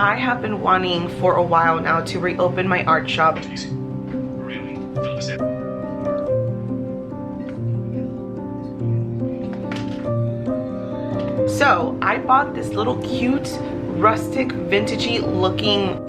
I have been wanting for a while now to reopen my art shop. So I bought this little cute, rustic, vintagey looking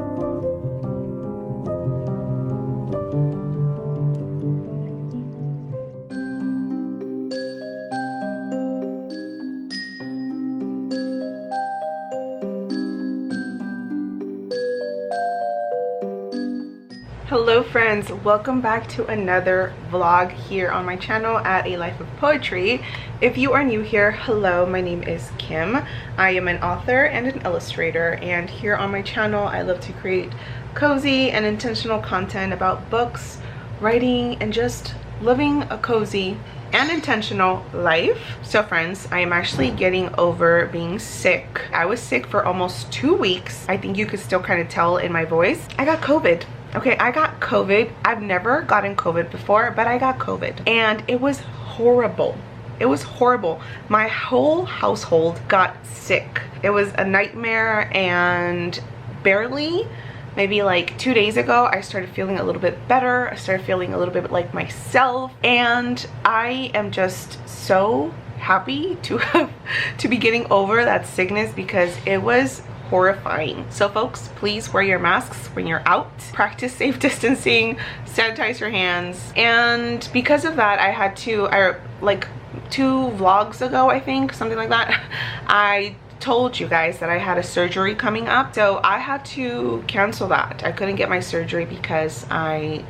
Hello friends, welcome back to another vlog here on my channel at A Life of Poetry. If you are new here, hello, my name is Kim. I am an author and an illustrator, and here on my channel I love to create cozy and intentional content about books, writing, and just living a cozy and intentional life. So friends, I am actually getting over being sick. I was sick for almost 2 weeks. I think you could still kind of tell in my voice. I got COVID. Okay, I got COVID. I've never gotten COVID before, but I got COVID and it was horrible. It was horrible. My whole household got sick. It was a nightmare, and barely, maybe like 2 days ago, I started feeling a little bit better. I started feeling a little bit like myself, and I am just so happy to be getting over that sickness because it was horrifying. So folks, please wear your masks when you're out, practice safe distancing, sanitize your hands. And because of that, I had to, like 2 vlogs ago, I think, something like that, I told you guys that I had a surgery coming up, so I had to cancel that. I couldn't get my surgery because I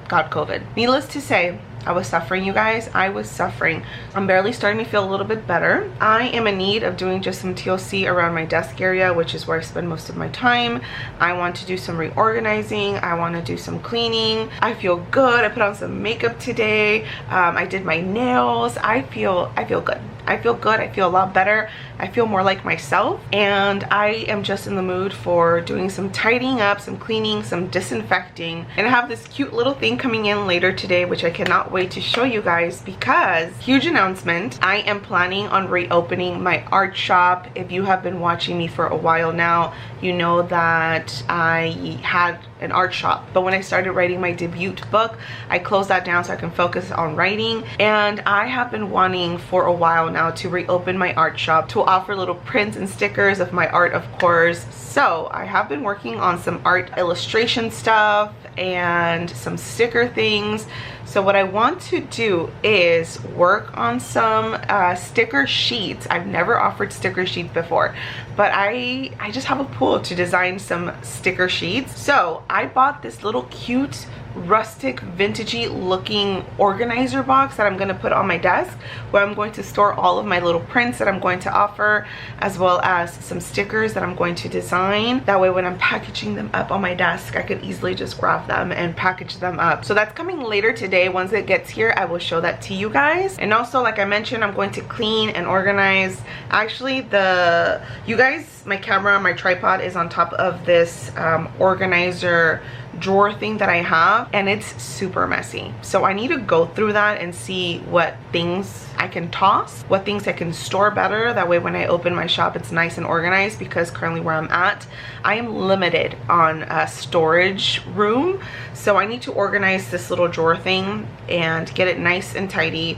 got COVID. Needless to say, I was suffering, you guys. I was suffering. I'm barely starting to feel a little bit better. I am in need of doing just some TLC around my desk area, which is where I spend most of my time. I want to do some reorganizing. I want to do some cleaning. I feel good. I put on some makeup today. I did my nails. I feel good. I feel good. I feel a lot better. I feel more like myself, and I am just in the mood for doing some tidying up, some cleaning, some disinfecting. And I have this cute little thing coming in later today, which I cannot wait to show you guys because, huge announcement, I am planning on reopening my art shop. If you have been watching me for a while now, you know that I had an art shop, but when I started writing my debut book, I closed that down so I can focus on writing. And I have been wanting for a while now to reopen my art shop, to offer little prints and stickers of my art, of course. So I have been working on some art illustration stuff and some sticker things. So what I want to do is work on some sticker sheets. I've never offered sticker sheets before, but I just have a pull to design some sticker sheets. So I bought this little cute, rustic, vintagey looking organizer box that I'm going to put on my desk, where I'm going to store all of my little prints that I'm going to offer, as well as some stickers that I'm going to design. That way when I'm packaging them up on my desk, I could easily just grab them and package them up. So that's coming later today. Once it gets here, I will show that to you guys. And also, like I mentioned, I'm going to clean and organize. Actually, you guys, my camera, my tripod is on top of this organizer drawer thing that I have, and it's super messy. So I need to go through that and see what things I can toss, what things I can store better. That way when I open my shop, it's nice and organized, because currently where I'm at, I am limited on a storage room. So I need to organize this little drawer thing and get it nice and tidy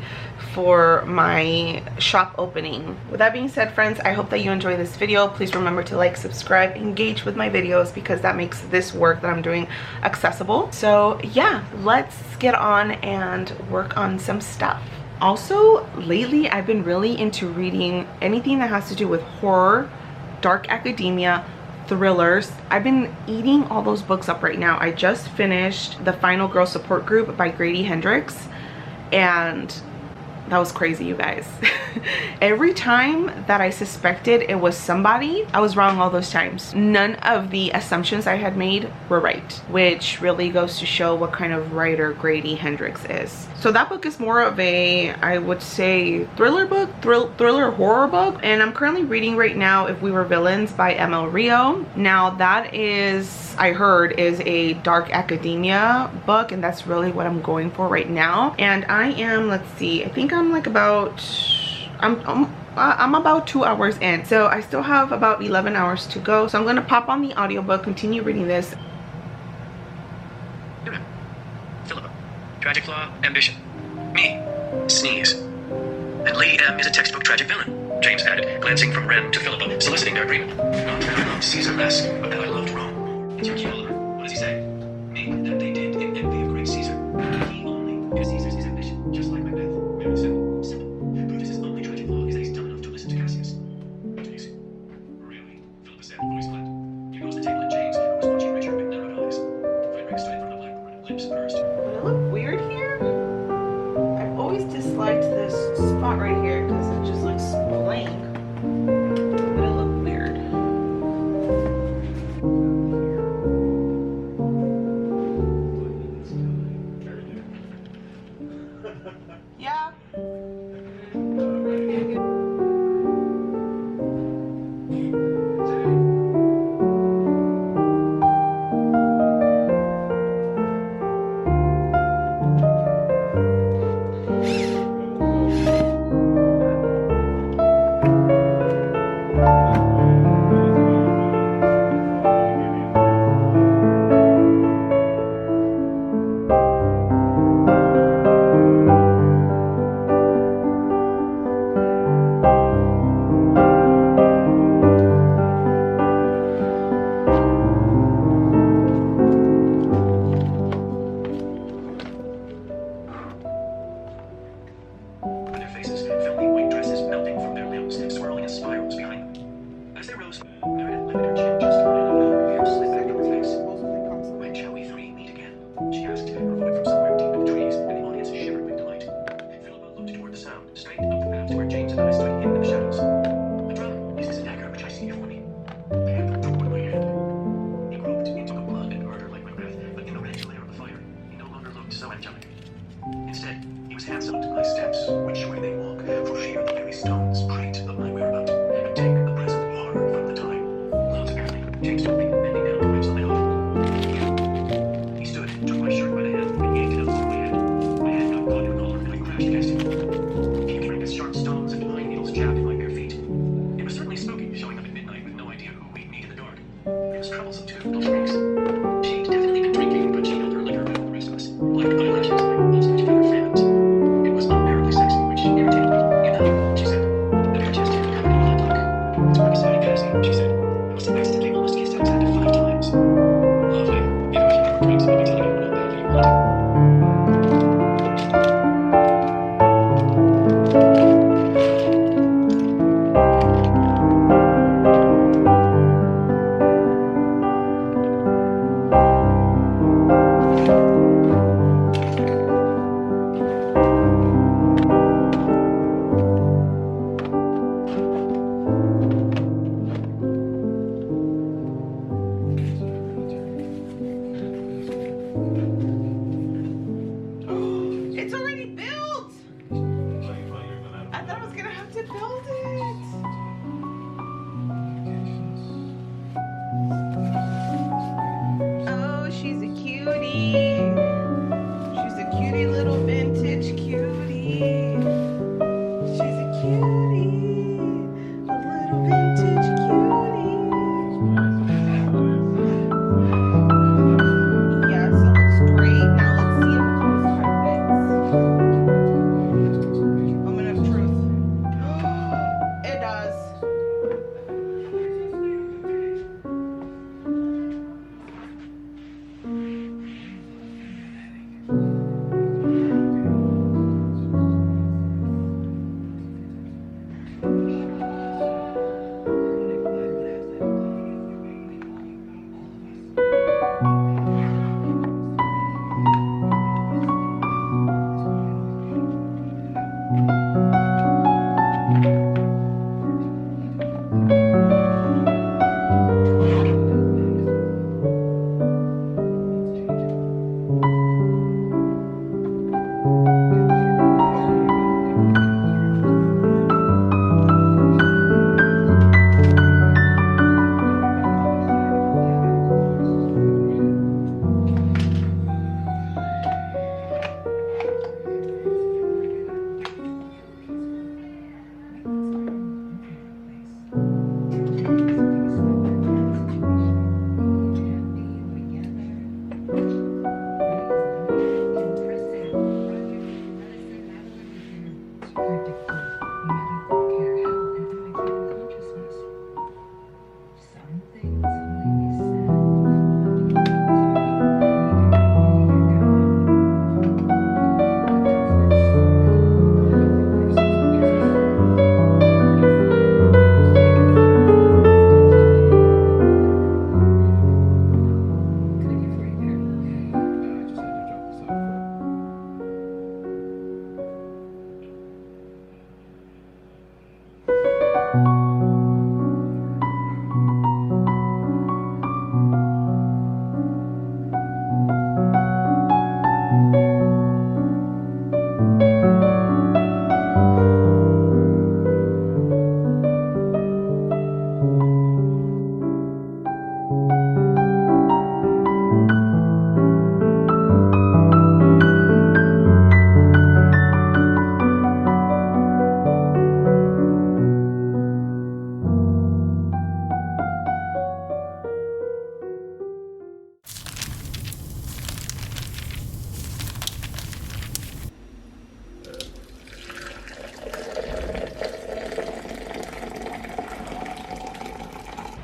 for my shop opening. With that being said, friends, I hope that you enjoy this video. Please remember to like, subscribe, engage with my videos, because that makes this work that I'm doing accessible. So yeah, let's get on and work on some stuff. Also, lately I've been really into reading anything that has to do with horror, dark academia, thrillers. I've been eating all those books up right now. I just finished The Final Girl Support Group by Grady Hendrix, and that was crazy, you guys. Every time that I suspected it was somebody, I was wrong all those times. None of the assumptions I had made were right, which really goes to show what kind of writer Grady Hendrix is. So that book is more of a, I would say, thriller book, thriller horror book. And I'm currently reading right now If We Were Villains by ML Rio. Now that is, I heard, is a dark academia book, and that's really what I'm going for right now. And I am, let's see, I think I'm like about, I'm I'm about 2 hours in, so I still have about 11 hours to go. So I'm gonna pop on the audiobook, continue reading this. Philippa. Tragic flaw, ambition. Me. Sneeze. And Lady M is a textbook tragic villain, James added, glancing from Ren to Philippa, soliciting their agreement. Not that I loved Caesar less, but that I loved Rome. It's your key, Oliver. What does he say? Me, that they did in envy of great Caesar. He only is Caesar's his ambition, just like Macbeth. Very simple. Simple. Brutus's only tragic flaw is that he's dumb enough to listen to Cassius. Jeez. Really? Philippa said, voice flat. Here goes the table at James, who was watching Richard with narrowed eyes. Frederick stood in front of the blackboard, lips pursed. Would it look weird here? I've always disliked this spot right here because it just looks blank. Would it look weird? Yeah.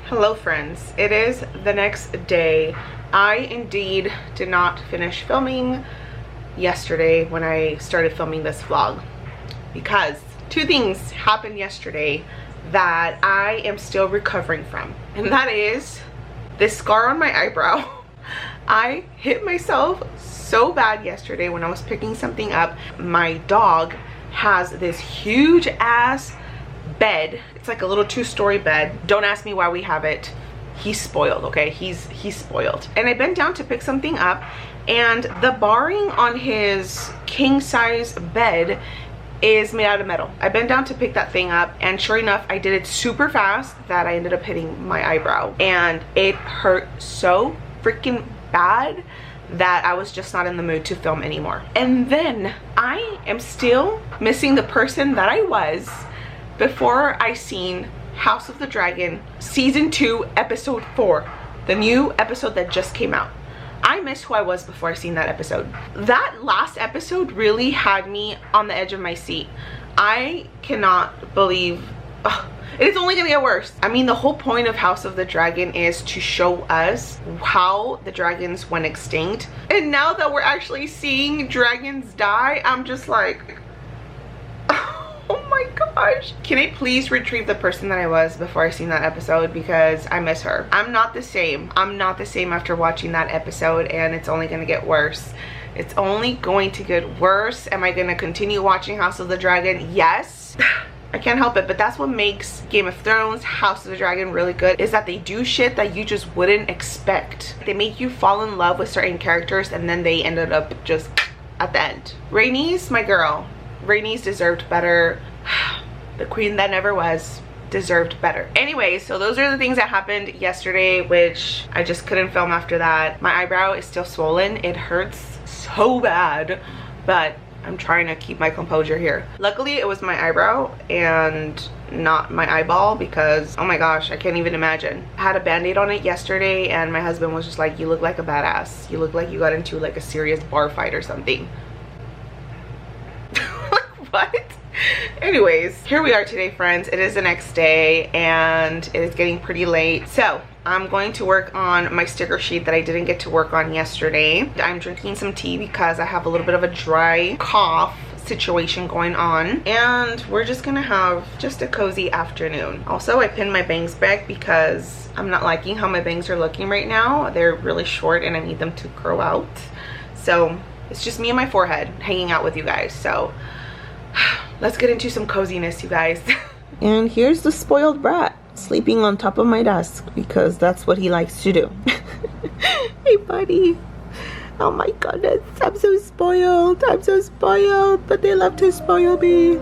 Hello friends, it is the next day. I indeed did not finish filming yesterday when I started filming this vlog because two things happened yesterday that I am still recovering from, and that is this scar on my eyebrow. I hit myself so bad yesterday when I was picking something up. My dog has this huge ass bed. It's like a little 2-story bed. Don't ask me why we have it. He's spoiled, okay? He's spoiled. And I bent down to pick something up, and the barring on his king size bed is made out of metal. I bent down to pick that thing up, and sure enough, I did it super fast that I ended up hitting my eyebrow, and it hurt so freaking bad that I was just not in the mood to film anymore. And then I am still missing the person that I was before I seen House of the Dragon season 2 episode 4, the new episode that just came out. I miss who I was before I seen that episode. That last episode really had me on the edge of my seat. I cannot believe, it's only gonna get worse. I mean, the whole point of House of the Dragon is to show us how the dragons went extinct, and now that we're actually seeing dragons die, I'm just like, oh my gosh. Can I please retrieve the person that I was before I seen that episode, because I miss her. I'm not the same. I'm not the same after watching that episode, and it's only gonna get worse. It's only going to get worse. Am I gonna continue watching House of the Dragon? Yes. I can't help it, but that's what makes Game of Thrones, House of the Dragon really good, is that they do shit that you just wouldn't expect. They make you fall in love with certain characters, and then they ended up just at the end. Rhaenys, my girl. Rhaenys deserved better. The queen that never was deserved better. Anyway, so those are the things that happened yesterday, which I just couldn't film after that. My eyebrow is still swollen. It hurts so bad, but I'm trying to keep my composure here. Luckily, it was my eyebrow and not my eyeball, because oh my gosh, I can't even imagine. I had a band-aid on it yesterday, and my husband was just like, you look like a badass. You look like you got into like a serious bar fight or something. What? Anyways, here we are today, friends. It is the next day, and it is getting pretty late. So I'm going to work on my sticker sheet that I didn't get to work on yesterday. I'm drinking some tea because I have a little bit of a dry cough situation going on, and we're just gonna have just a cozy afternoon. Also, I pinned my bangs back because I'm not liking how my bangs are looking right now. They're really short and I need them to grow out. So it's just me and my forehead hanging out with you guys. So let's get into some coziness, you guys. And here's the spoiled brat sleeping on top of my desk because that's what he likes to do. Hey buddy. Oh my goodness, I'm so spoiled. I'm so spoiled, but they love to spoil me.